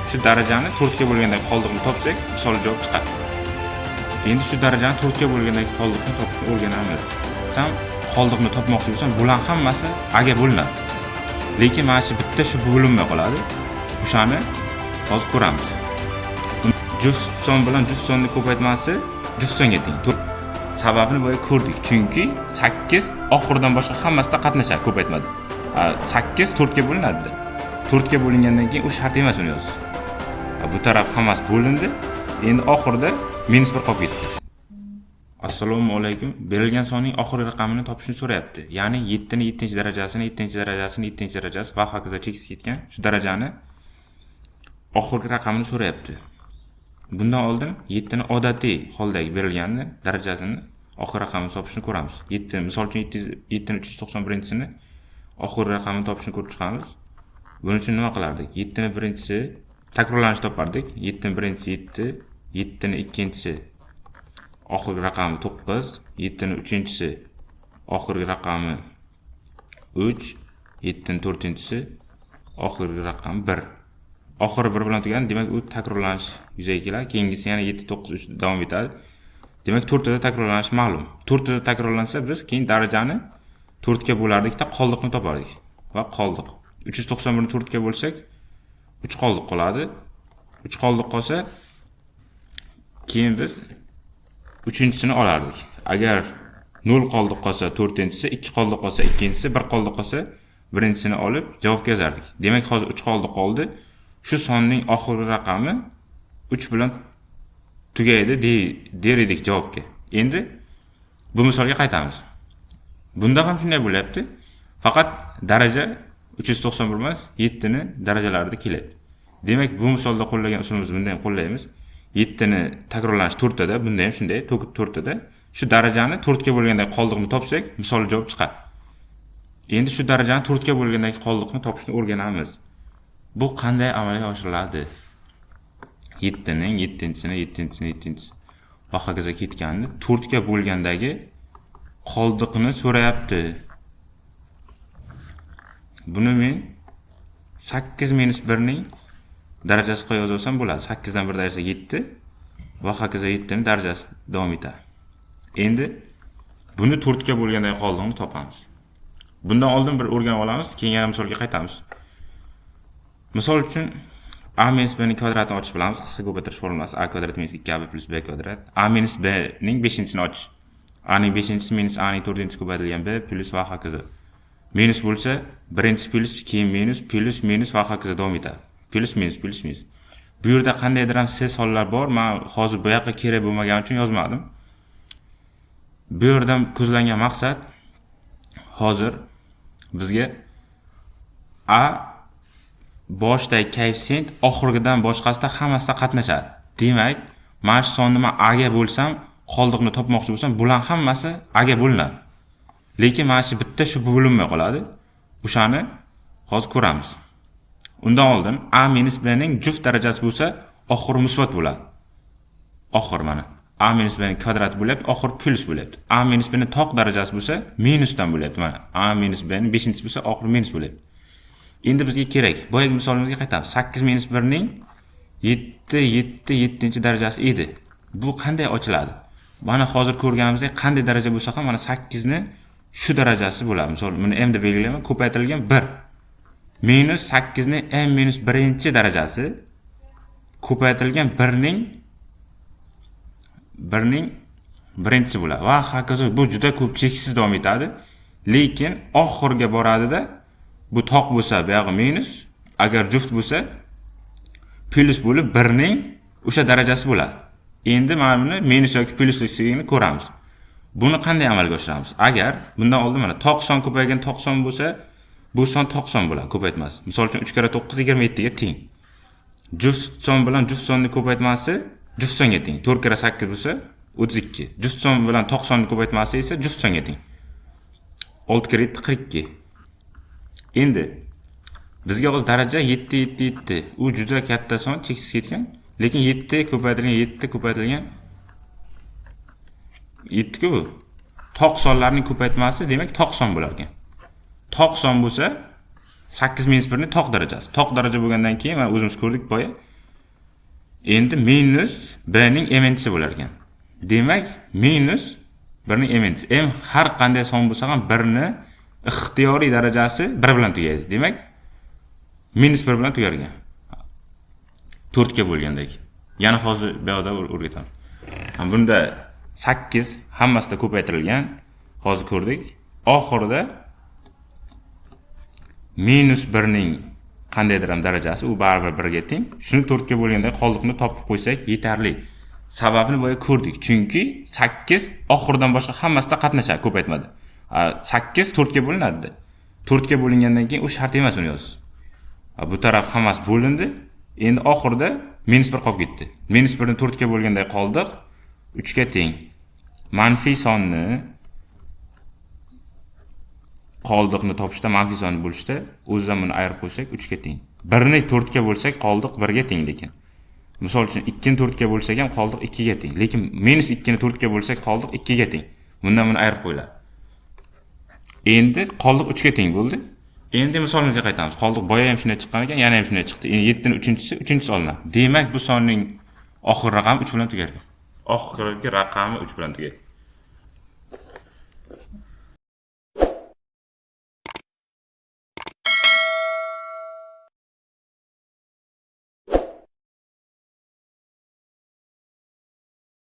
shu darajani 4 ga bo'lgandagi qoldiqni topsak, misol javob chiqadi. Endi shu darajani 4 ga bo'lgandagi qoldiqni topishni o'rganamiz. Tam qoldiqni topmoqchi bo'lsam, bular hammasi a ga bo'linadi. Lekin mana shu bitta shu bo'linmay qoladi. O'shani hozir ko'ramiz. Juft son bilan juft sonni ko'paytmasi juft songa teng. Sababini bo'yi ko'rdik. Chunki 8 oxiridan boshqa hammasida qatnashadi ko'paytmada. 8 4 ga bo'linadi. 4 ga bo'lingandan keyin u shart emas uni yozish. Bu taraf hammasi bo'lindi. Endi oxirida -1 qolib ketdi. Assalomu alaykum. Berilgan sonning oxirgi raqamini topishni so'rayapti. Ya'ni 7 ni 7-darajasini, 7-darajasini, 7-darajasi va hokazo cheksiz ketgan shu darajani oxirgi raqamini so'rayapti. Bundan oldin 7 ni odatiy holdagi berilganini darajasini oxirgi raqamini topishni ko'ramiz. 7 misol uchun 7 ni 391-sini oxirgi raqamini topishni ko'rib chiqamiz. Buning uchun nima qilardik? 7 ni birinchisi takrorlanishni topardik. 7 ni birinchisi 7, 7 ni ikkinchisi oxirgi raqami 9, 7 ni uchinchisi oxirgi raqami 3, 7 ni to'rtinchisi oxirgi raqami 1. Oxiri 1 bilan tugadi, demak u takrorlanish yuzaga keladi. Keyingisi yana 7, 9, 3 davom etadi. Demak 4 tada takrorlanish ma'lum. 4 tada takrorlansa biz keyin darajani 4 ga bo'lardikda qoldiqni topardik. Va qoldiq. 391 ni 4 ga bo'lsak 3 qoldiq qoladi. 3 qoldiq qolsa keyin biz 3-chisini olardik. Agar 0 qoldiq qolsa 4-chisi, 2 qoldiq qolsa 2-chisi, 1 qoldiq qolsa 1-chisini olib javobga yozardik. Demak hozir 3 qoldiq qoldi. Shu sonning oxirgi raqami 3 bilan tugaydi der edik javobga. Endi bu misolga qaytamiz. Bunda ham shunday bo'lyapti. Faqat daraja 391 emas, 7 ni darajalarida keladi. Demak, bu misolda qo'llagan usulimizni bunda ham qo'llaymiz. 7 ni takrorlanish 4 tada, bunda ham shunday, 4 tada shu darajani 4 ga bo'lgandagi qoldiqni topsak, misol javob chiqadi. Endi shu darajani 4 ga bo'lgandagi qoldiqni topishni o'rganamiz. Bu qanday amalga oshiriladi? 7 ning 7-chisini, 7-chisini, 7-chisi va hokazo ketganini 4 ga bo'lgandagi qoldiqni so'rayapti. Buni men 8 - 1 ning darajasi qo'yib yozsam bo'ladi. 8 dan 1 darajasi 7 va hokazo 7 ning darajasi davom etadi. Endi buni 4 ga bo'lgandagi qoldiqni topamiz. Bundan oldin bir o'rganib olamiz, keyin yana misolga qaytamiz. Misol uchun a - b ning kvadratini ochish bilamiz. Qisqa ko'paytirish formulasi a kvadrat minus 2ab plus b kvadrat. A - b ning 5-chisini ochish. A ning 5-chisi minus a ning 4-chisi ko'paytirilgan b plus va hokazo. Minus bo'lsa, birinchi plus, keyin minus, plus, minus va hokazo davom etadi. Plus, minus, plus, minus. Bu yerda qandaydir ham siz sonlar bor. Men hozir bu yoqqa kerak bo'lmagani uchun yozmadim. Bu yerdan ko'zlangan maqsad hozir bizga a boshdagi koeffitsient oxirgidan boshqasida hammasida qatnashadi. Demak, mana shu sonni men a ga bo'lsam, qoldiqni topmoqchi bo'lsam, bular hammasi a ga bo'linadi. Lekin mana shu bitta shu bo'linmay qoladi. O'shani hozir ko'ramiz. Undan oldin a - b ning juft darajasi bo'lsa, oxiri musbat bo'ladi. Oxir mana a - b ning kvadrati bo'lyapti, oxiri plus bo'lyapti. A - b ning toq darajasi bo'lsa, minusdan bo'lyapti. Mana a - b ning 5-chisi bo'lsa, oxiri minus bo'lyapti. Endi bizga kerak. Boyagi misolimizga qaytamiz. 8 - 1 ning 7-darajasi edi. Bu qanday ochiladi? Mana hozir ko'rganimizdek qanday daraja bo'lsa ham mana 8 ni shu darajasi bo'ladi. Misol buni m deb belgilayman, ko'paytirilgan 1. Minus 8 ni m-1 darajasi ko'paytirilgan 1 ning birinchisi bo'ladi. Va hokazo bu juda ko'p cheksiz davom etadi. Lekin oxirga boradida bu toq bo'lsa, bu yog'i minus, agar juft bo'lsa plus bo'lib 1 ning o'sha darajasi bo'ladi. Endi mana buni minus yoki plusligini ko'ramiz. Buni qanday amalga oshiramiz? Agar bundan oldin mana toq son ko'paygan toq son bo'lsa, bu son toq son bo'ladi, ko'paytmasi. Misol uchun 3 × 9 27 ga teng. Juft son bilan juft sonni ko'paytmasi juft songa teng. 4 × 8 bo'lsa 32. Juft son bilan toq sonni ko'paytmasi esa juft songa teng. 6 × 7 42. Endi bizga hozir daraja 7 7 7. U juda katta son, cheksiz ketgan. Lekin 7 ko'paytirilgan 7 ku bu. Toq sonlarning ko'paytmasi demak toq son bo'lar ekan. Toq son bo'lsa 8 - 1 ning toq darajasi. Toq daraja bo'lgandan keyin mana o'zimiz ko'rdik boya Endi minus b ning ementisi bo'lar ekan. Demak, minus 1 ning ementisi. M har qanday son bo'lsa ham 1 ni ixtiyoriy darajasi 1 bilan tugaydi. Demak, minus 1 bilan tugar ekan. 4 ga bo'lgandek. Yana hozir bu yerda o'rgatamiz. Bunda 8 hammasida ko'paytirilgan. Hozir ko'rdik. Oxirida minus 1 ning qandaydir ham darajasi u baribir 1 ga teng. Shuni 4 ga bo'lganda qoldiqni topib qo'ysak yetarli. Sababini boya ko'rdik. Chunki 8 oxirdan boshqa hammasida qatnashadi, ko'paytmadi. 8 4 ga bo'linadi. 4 ga bo'lingandan keyin u shart emas uni yozish. Bu taraf hammasi bo'lindi. Endi oxirida minus 1 qolib ketdi. Minus 1 ni 4 ga bo'lganda qoldiq 3 ga teng. Manfiy sonni qoldiqni topishda, manfiy sonni bo'lishda o'zidan buni ayirib qo'ysak 3 ga teng. 1 ni 4 ga bo'lsak qoldiq 1 ga teng lekin. Misol uchun 2 ni 4 ga bo'lsak ham qoldiq 2 ga teng. Lekin minus 2 ni 4 ga bo'lsak qoldiq 2 ga teng. Bundan buni ayirib qo'yiladi. Endi qoldiq 3 ga teng bo'ldi. Endi misolimizga qaytamiz. Qoldiq boya ham shunday chiqqan ekan, yana ham shunday chiqdi. Endi 7 ning 3-chi olinadi. Demak, bu sonning oxirgi raqami 3 bilan tugar ekan. Oxirgi raqami 3 bilan tugaydi.